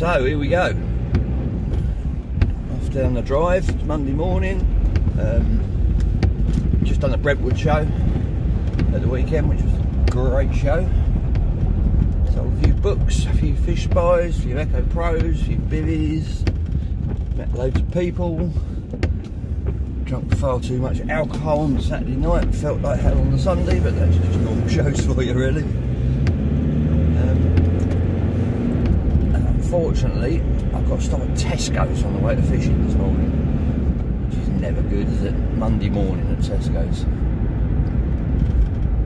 So here we go, off down the drive. It's Monday morning. Just done the Brentwood show at the weekend, which was a great show. Sold a few books, a few fish spies, a few Echo Pros, a few bivvies, met loads of people, drunk far too much alcohol on Saturday night, felt like hell on the Sunday, but that's just normal shows for you really. And unfortunately I've got to stop at Tesco's on the way to fishing this morning, which is never good, is it? Monday morning at Tesco's.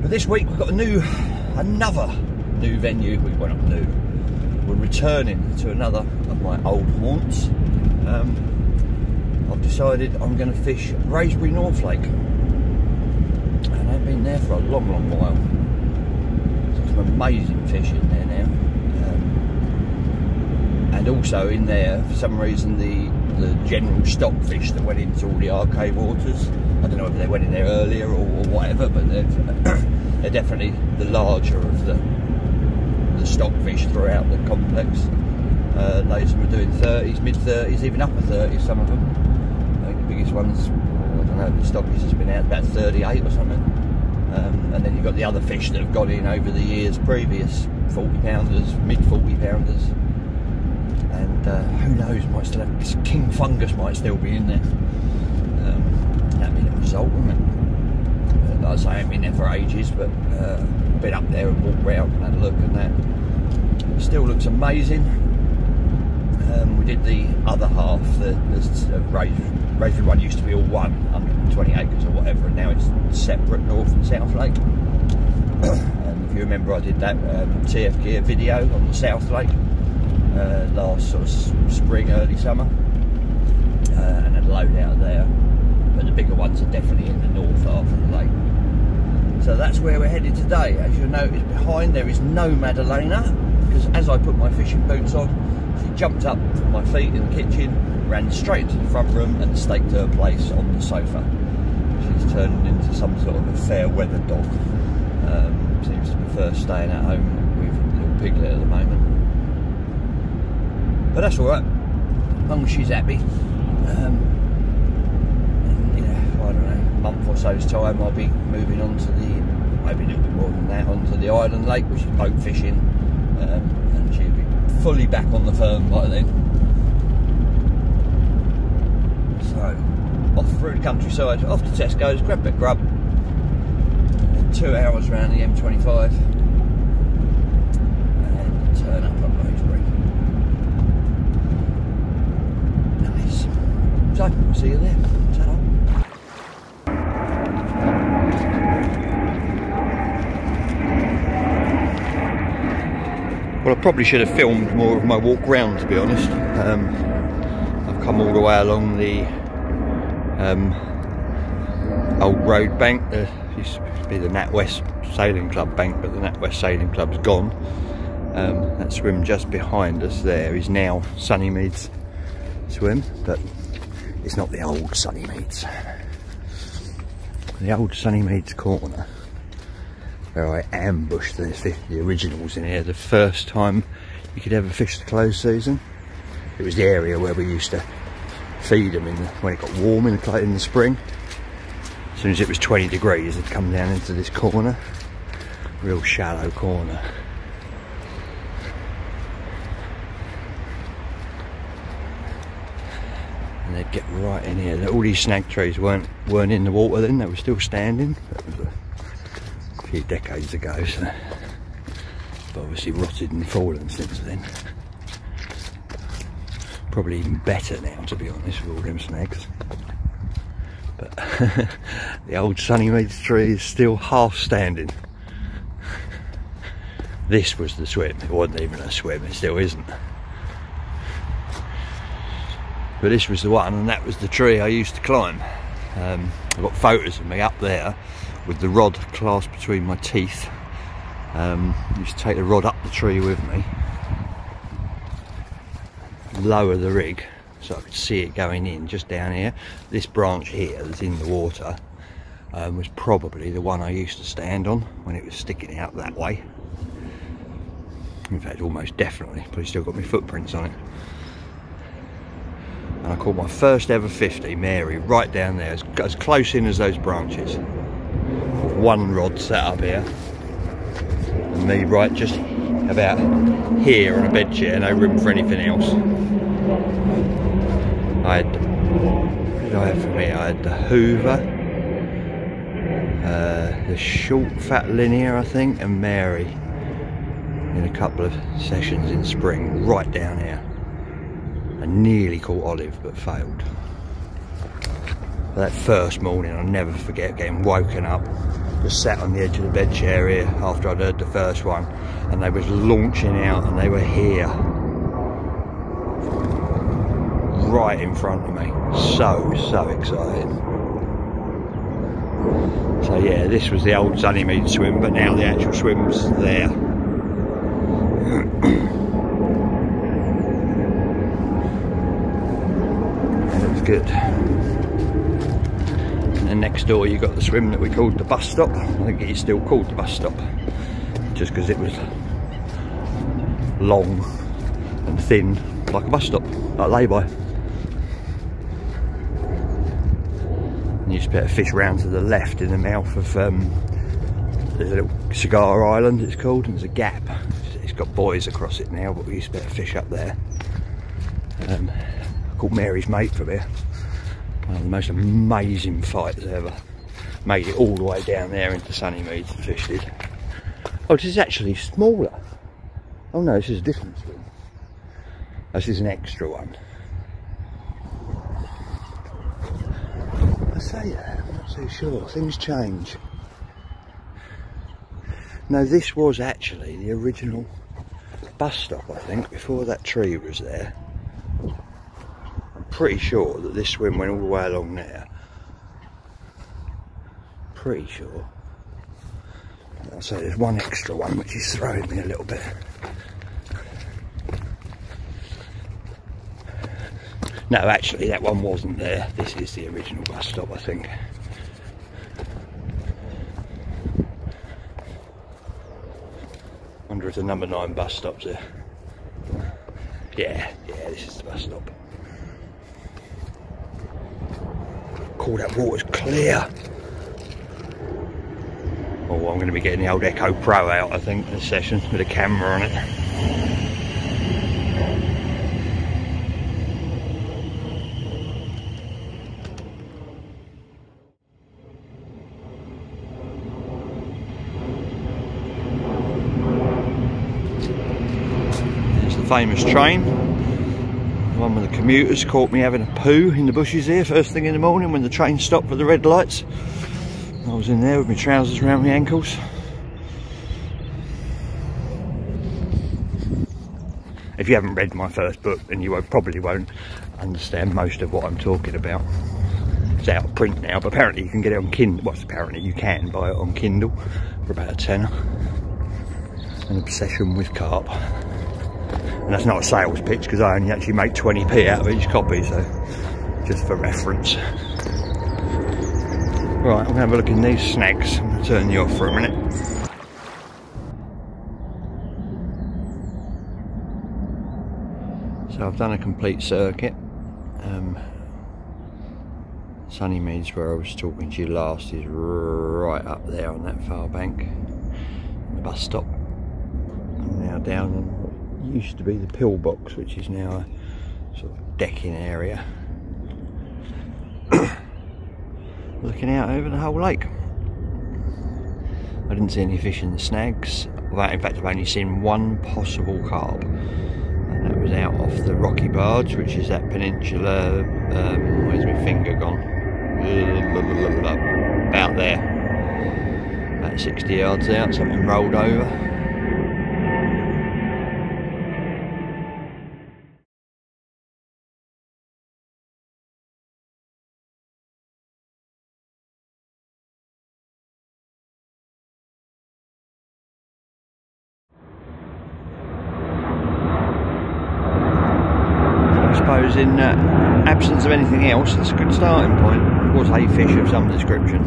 But this week we've got another new venue. We're not new, we're returning to another of my old haunts. I've decided I'm going to fish Wraysbury North Lake, and I've been there for a long while. There's some amazing fish in there now, and also in there for some reason the general stockfish that went into all the arcade waters, I don't know if they went in there earlier or whatever, but they're definitely the larger of the stockfish throughout the complex. Loads of them are doing 30s, mid-30s, even upper 30s, some of them. I think the biggest ones, I don't know, the stockfish has been out about 38 or something. And then you've got the other fish that have got in over the years previous, 40 pounders, mid 40 pounders. And who knows, might still have, king fungus might still be in there. That'd be the result, wouldn't it? Like I say, I haven't been there for ages, but been up there and walked around and had a look at that. It still looks amazing. We did the other half, the Wraysbury one used to be all 120 acres or whatever, and now it's separate, North and South Lake. And if you remember, I did that TF Gear video on the South Lake last sort of spring, early summer, and had a load out there. But the bigger ones are definitely in the north half of the lake. So that's where we're headed today. As you'll notice behind there is no Madalena, because as I put my fishing boots on, she jumped up from my feet in the kitchen, ran straight into the front room and staked her place on the sofa. She's turned into some sort of a fair weather dog. Seems to prefer staying at home with little Piglet at the moment. But that's alright, as long as she's happy. I don't know, a month or so's time I'll be moving on to the, maybe a little bit more than that, onto the Island Lake, which is boat fishing, and she'll be fully back on the firm by then. So, off through the countryside, off to Tesco's, grab a bit of grub, and 2 hours around the M25, and turn up at Wraysbury. Nice. So, I'll see you there. Ta-da. Well, I probably should have filmed more of my walk round, to be honest. I've come all the way along the old road bank. There used to be the NatWest Sailing Club bank, but the NatWest Sailing Club's gone. That swim just behind us there is now Sunnymead's swim, but it's not the old Sunnymead's. The old Sunnymead's corner, where I ambushed the originals in here the first time you could ever fish the closed season. It was the area where we used to feed them when it got warm in the spring. As soon as it was 20 degrees, they'd come down into this corner, real shallow corner. And they'd get right in here. All these snag trees weren't in the water then, they were still standing. That was a few decades ago, so they've obviously rotted and fallen since then. Probably even better now, to be honest, with all them snags. But the old Sunnymead's tree is still half standing. This was the swim. It wasn't even a swim, it still isn't. But this was the one, and that was the tree I used to climb. I've got photos of me up there with the rod clasped between my teeth. I used to take the rod up the tree with me, lower the rig so I could see it going in just down here. This branch here that's in the water was probably the one I used to stand on when it was sticking out that way. In fact, almost definitely, but he's still got my footprints on it. And I caught my first ever 50, Mary, right down there, as close in as those branches. One rod set up here, and me right just about here on a bed chair, no room for anything else. I had, what did I have for me? I had the Hoover, the short fat linear I think, and Mary in a couple of sessions in spring, right down here. I nearly caught Olive but failed. But that first morning I'll never forget getting woken up, just sat on the edge of the bed chair here after I'd heard the first one, and they was launching out and they were here right in front of me. So exciting. So yeah, this was the old Sunnymead swim, but now the actual swim's there. That was good. And then next door you got the swim that we called the bus stop. I think it's still called the bus stop, just because it was long and thin like a bus stop, like lay-by. You used to be able to fish round to the left in the mouth of there's a little cigar island it's called, and there's a gap. It's got buoys across it now, but we used to be able to fish up there. I caught Mary's mate from here. One of the most amazing fights ever. Made it all the way down there into Sunnymead and fished it. Oh, this is actually smaller. Oh no, this is a different swim. This is an extra one. I say that, I'm not so sure. Things change. No, this was actually the original bus stop, I think, before that tree was there. I'm pretty sure that this swim went all the way along there. Pretty sure. I'll say there's one extra one which is throwing me a little bit. No, actually that one wasn't there. This is the original bus stop, I think. Wonder if the number 9 bus stop's there. Yeah, this is the bus stop. Cool, that water's clear. Oh, I'm going to be getting the old Echo Pro out, I think, this session, with a camera on it. Famous train, the one with the commuters caught me having a poo in the bushes here first thing in the morning when the train stopped for the red lights. I was in there with my trousers around my ankles. If you haven't read my first book, then you probably won't understand most of what I'm talking about. It's out of print now, but apparently you can get it on Kindle. Well, apparently you can buy it on Kindle for about a tenner. An obsession with carp. And that's not a sales pitch, because I only actually make 20p out of each copy, so just for reference. Right, I'm going to have a look in these snags. I'm going to turn you off for a minute. So I've done a complete circuit. Sunnymead's, where I was talking to you last, is right up there on that far bank. The bus stop. I'm now down on what used to be the pillbox, which is now a sort of decking area. Looking out over the whole lake. I didn't see any fish in the snags. Well, in fact, I've only seen one possible carp, and that was out off the Rocky Barge, which is that peninsula. Where's my finger gone? About there, about 60 yards out. Something rolled over. In absence of anything else, that's a good starting point. It was a fish of some description.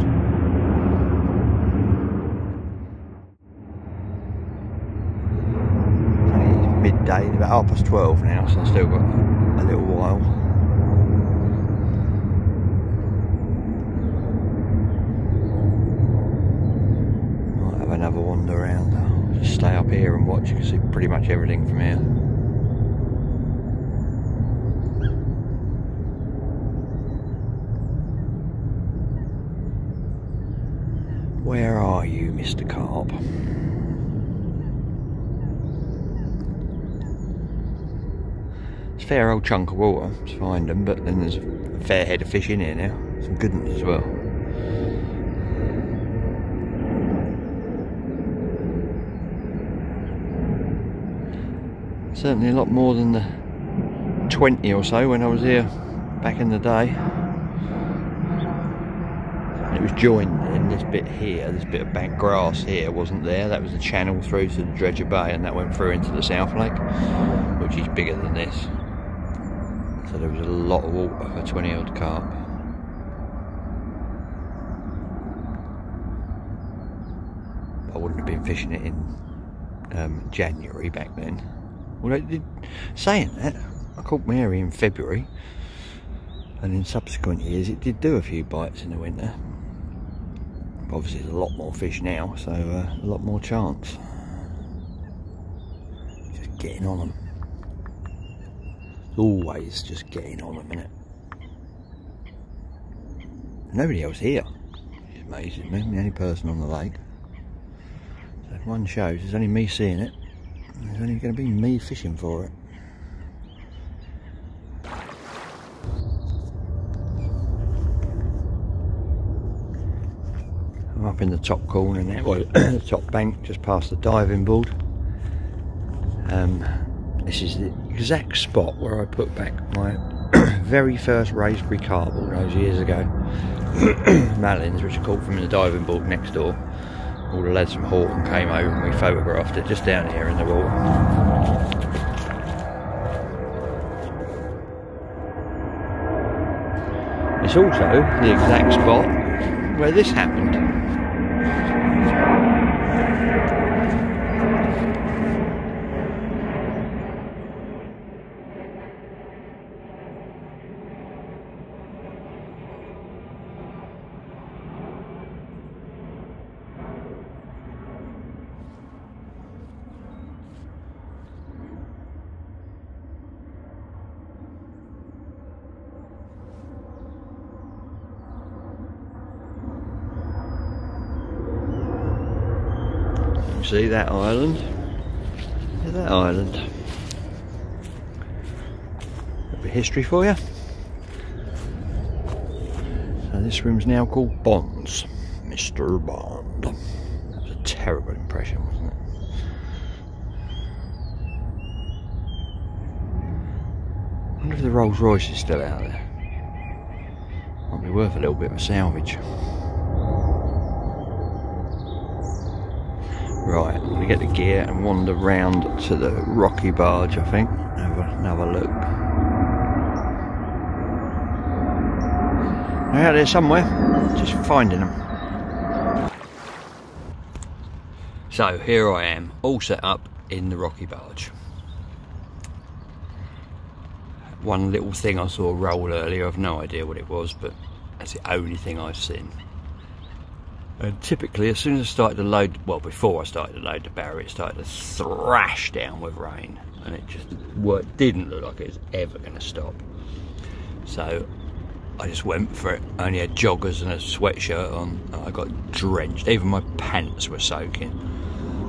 midday, it's about 12:30 now, so I've still got a little while. Might have another wander around. I'll just stay up here and watch. You can see pretty much everything from here. Where are you, Mr. Carp? It's a fair old chunk of water to find them, but then there's a fair head of fish in here now. Some good ones as well. Certainly a lot more than the 20 or so when I was here back in the day. It was joined in this bit here, this bit of bank grass here wasn't there. That was the channel through to the Dredger Bay, and that went through into the South Lake, which is bigger than this. So there was a lot of water for 20 odd carp. I wouldn't have been fishing it in January back then. Well, saying that, I caught Mary in February, and in subsequent years it did do a few bites in the winter. Obviously there's a lot more fish now, so a lot more chance. Just getting on them. Always just getting on them, innit? Nobody else here. It's amazing, me. I'm the only person on the lake. So if one shows, there's only me seeing it. There's only going to be me fishing for it. I'm up in the top corner now, well, the top bank, just past the diving board. This is the exact spot where I put back my very first Wraysbury carp all those years ago. Malins, which I caught from the diving board next door. All the lads from Horton came over and we photographed it just down here in the water. It's also the exact spot where this happened. See that island? There's that island. A bit of history for you. So this room's now called Bonds. Mr. Bond. That was a terrible impression, wasn't it? I wonder if the Rolls Royce is still out there. Might be worth a little bit of a salvage. Right, I'm going to get the gear and wander round to the rocky barge, I think. Have another look. They're out there somewhere, just finding them. So here I am, all set up in the rocky barge. One little thing I saw roll earlier, I've no idea what it was, but that's the only thing I've seen. And typically, as soon as I started to load, well, before I started to load the barrow, it started to thrash down with rain, and it just didn't look like it was ever going to stop. So I just went for it. I only had joggers and a sweatshirt on. I got drenched. Even my pants were soaking.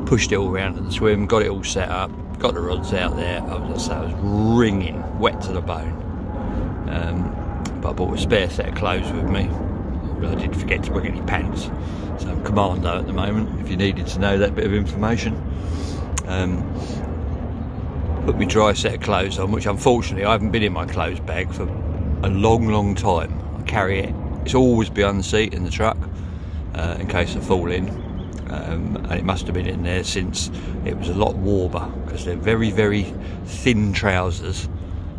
Pushed it all around to the swim, got it all set up, got the rods out there. I was wringing, wet to the bone. But I bought a spare set of clothes with me. I did forget to bring any pants, so I'm commando at the moment, if you needed to know that bit of information. Put my dry set of clothes on, which unfortunately I haven't been in my clothes bag for a long time. I carry it, it's always behind the seat in the truck, in case I fall in, and it must have been in there since it was a lot warmer, because they're very thin trousers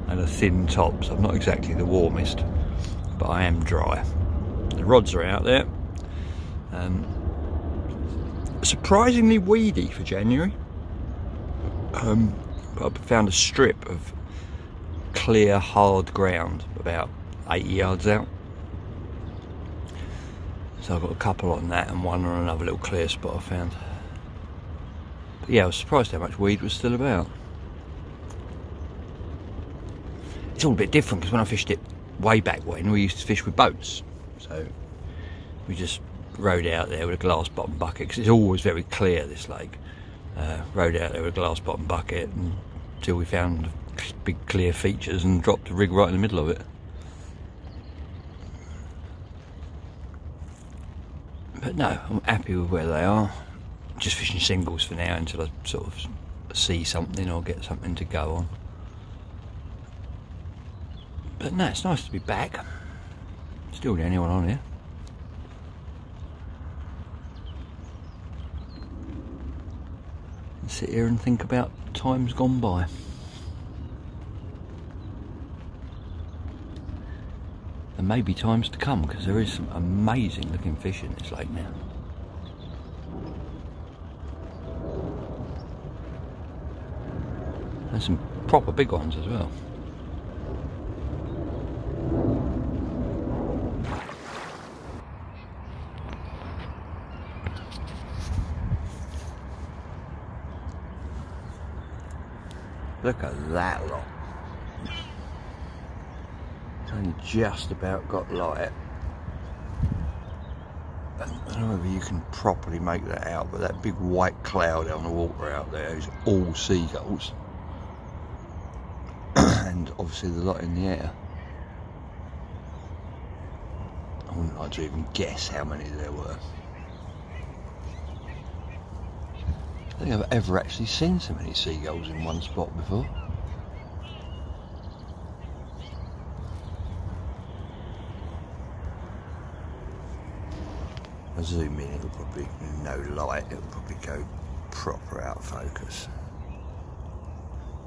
and a thin top, so I'm not exactly the warmest, but I am dry. The rods are out there. Surprisingly weedy for January. but I found a strip of clear hard ground about 80 yards out, so I've got a couple on that and one on another little clear spot I found. But yeah, I was surprised how much weed was still about. It's all a bit different because when I fished it way back when, we used to fish with boats, so we just rode out there with a glass bottom bucket, because it's always very clear, this lake. Rode out there with a glass bottom bucket until we found big clear features and dropped the rig right in the middle of it. But no, I'm happy with where they are. Just fishing singles for now until I sort of see something or get something to go on. But no, it's nice to be back. Still the only one on here. And sit here and think about times gone by. And maybe times to come, because there is some amazing looking fish in this lake now. And some proper big ones as well. Look at that lot. It's only just about got light. I don't know whether you can properly make that out, but that big white cloud on the water out there is all seagulls. And obviously the lot in the air. I wouldn't like to even guess how many there were. I don't think I've ever actually seen so many seagulls in one spot before. I zoom in, it'll probably, no light, it'll probably go proper out of focus.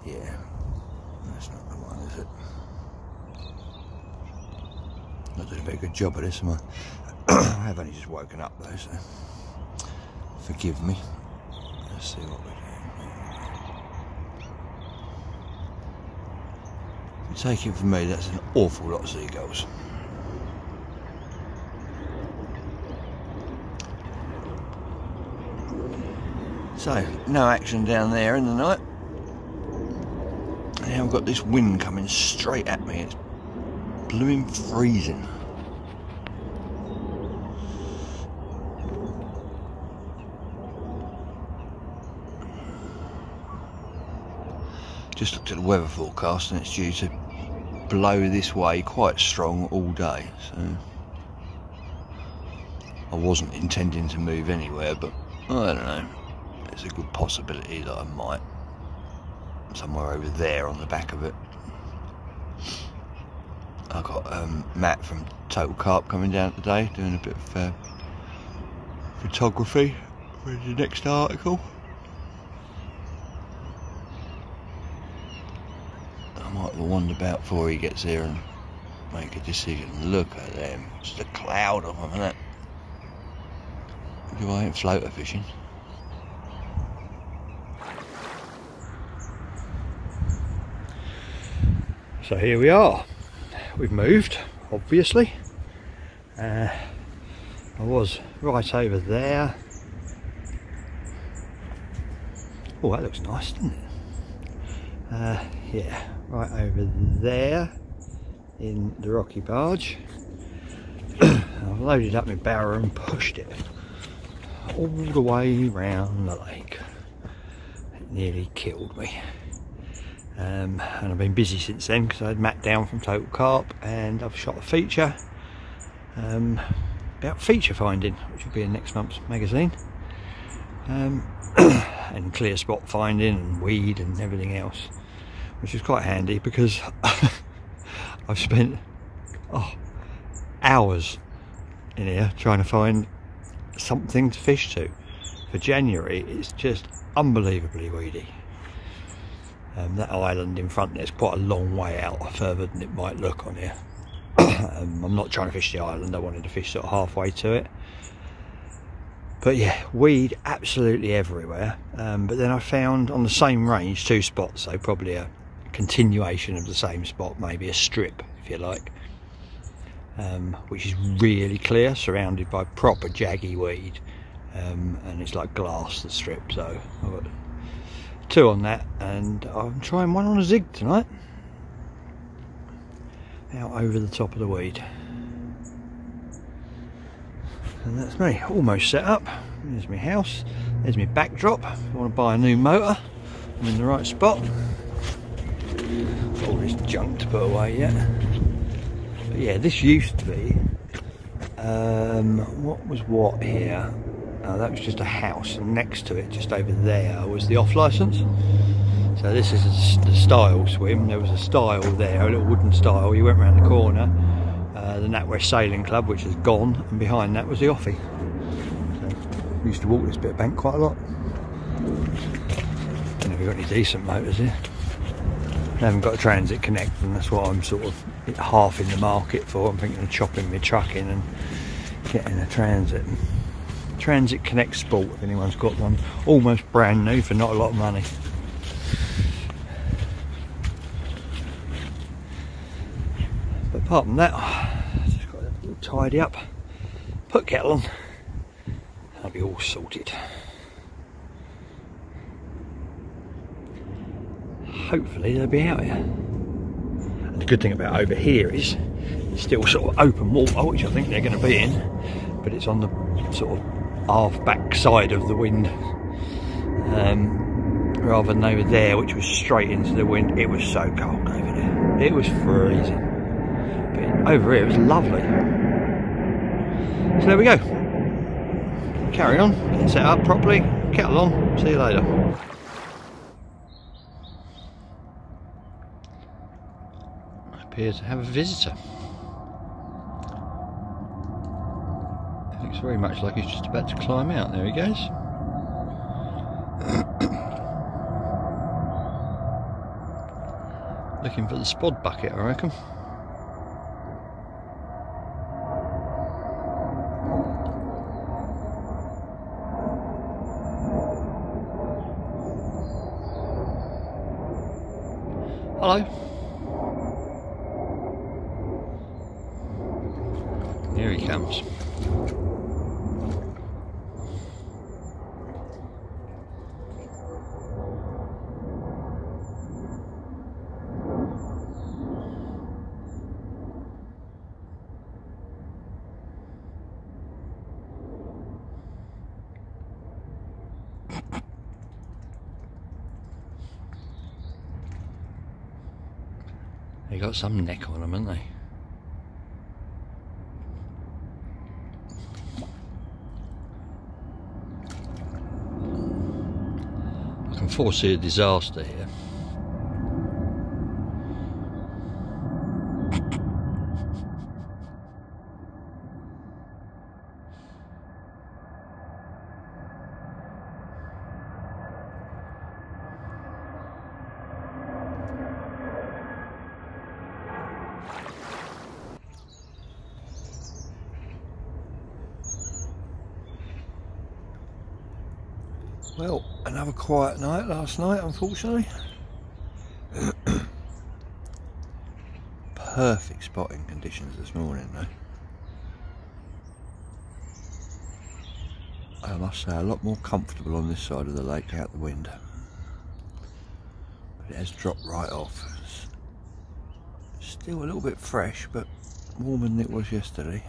Yeah, that's not the one, is it? Not doing a very good job of this, am I? I have only just woken up though, so forgive me. Let's see what we're doing. You take it from me, that's an awful lot of seagulls. So, no action down there in the night. Now I've got this wind coming straight at me. It's blooming freezing. Just looked at the weather forecast and it's due to blow this way quite strong all day, so I wasn't intending to move anywhere, but I don't know, there's a good possibility that I might, somewhere over there on the back of it. I got Matt from Total Carp coming down today, doing a bit of photography for the next article. I might have a wander about before he gets here and make a decision. Look at them, just a cloud of them, isn't it? Look, I ain't floater fishing. So here we are. We've moved, obviously. I was right over there. Oh, that looks nice, doesn't it? Yeah, right over there in the rocky barge. I've loaded up my barrow and pushed it all the way round the lake. It nearly killed me. And I've been busy since then because I had Matt down from Total Carp and I've shot a feature about feature finding, which will be in next month's magazine, and clear spot finding and weed and everything else, which is quite handy because I've spent hours in here trying to find something to fish to. For January it's just unbelievably weedy. That island in front there's quite a long way out, further than it might look on here. I'm not trying to fish the island, I wanted to fish sort of halfway to it. But yeah, weed absolutely everywhere. But then I found on the same range 2 spots, so probably a continuation of the same spot, maybe a strip if you like, which is really clear, surrounded by proper jaggy weed, and it's like glass, the strip. So I've got 2 on that, and I'm trying one on a zig tonight, out over the top of the weed. And that's me, almost set up. There's my house, there's my backdrop. If I want to buy a new motor, I'm in the right spot. All this junk to put away yet. But yeah, this used to be, what was what here? That was just a house, and next to it, just over there, was the off licence. So this is the style swim. There was a style there, a little wooden style. You went around the corner, the NatWest Sailing Club, which has gone, and behind that was the offie. So we used to walk this bit of bank quite a lot. Don't know if we've got any decent motors here. I haven't got a Transit Connect, and that's what I'm sort of half in the market for. I'm thinking of chopping my truck in and getting a Transit Connect Sport, if anyone's got one. Almost brand new for not a lot of money. But apart from that, just got to tidy up, put kettle on, I'll be all sorted. Hopefully they'll be out here. And the good thing about over here is it's still sort of open water, which I think they're going to be in, but it's on the sort of half back side of the wind, rather than over there, which was straight into the wind. It was so cold over there, it was freezing, but over here it was lovely. So there we go, carry on, get set up properly, kettle on, see you later. Appear to have a visitor. It looks very much like he's just about to climb out. There he goes. Looking for the spod bucket, I reckon. Hello. Here he comes. They got some neck on them, haven't they? I can foresee a disaster here. Well, another quiet night last night, unfortunately. Perfect spotting conditions this morning, though. I must say, a lot more comfortable on this side of the lake out the wind. But it has dropped right off. It's still a little bit fresh, but warmer than it was yesterday.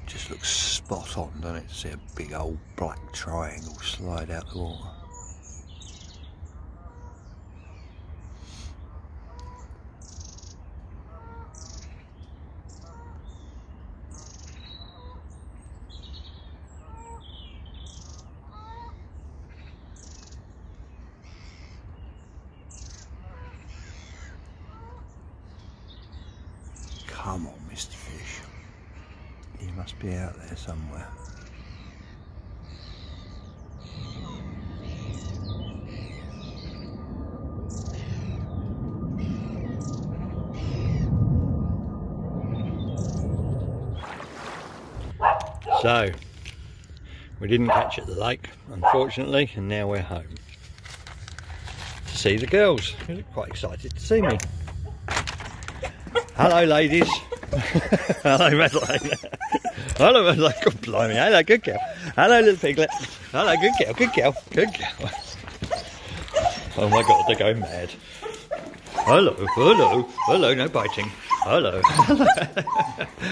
Just looks spot on, doesn't it, to see a big old black triangle slide out the water. Come on, Mr. Fish. He must be out there somewhere. So we didn't catch at the lake, unfortunately, and now we're home to see the girls. They're quite excited to see me. Hello, ladies. Hello, Madeleine. Hello, Madeleine. Good blimey. Hello, good girl. Hello, little piglet. Hello, good girl. Good girl. Good girl. Oh my God, they're going mad. Hello, hello, hello. No biting. Hello.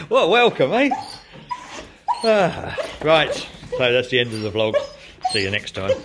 Well, welcome, eh? Right. So that's the end of the vlog. See you next time.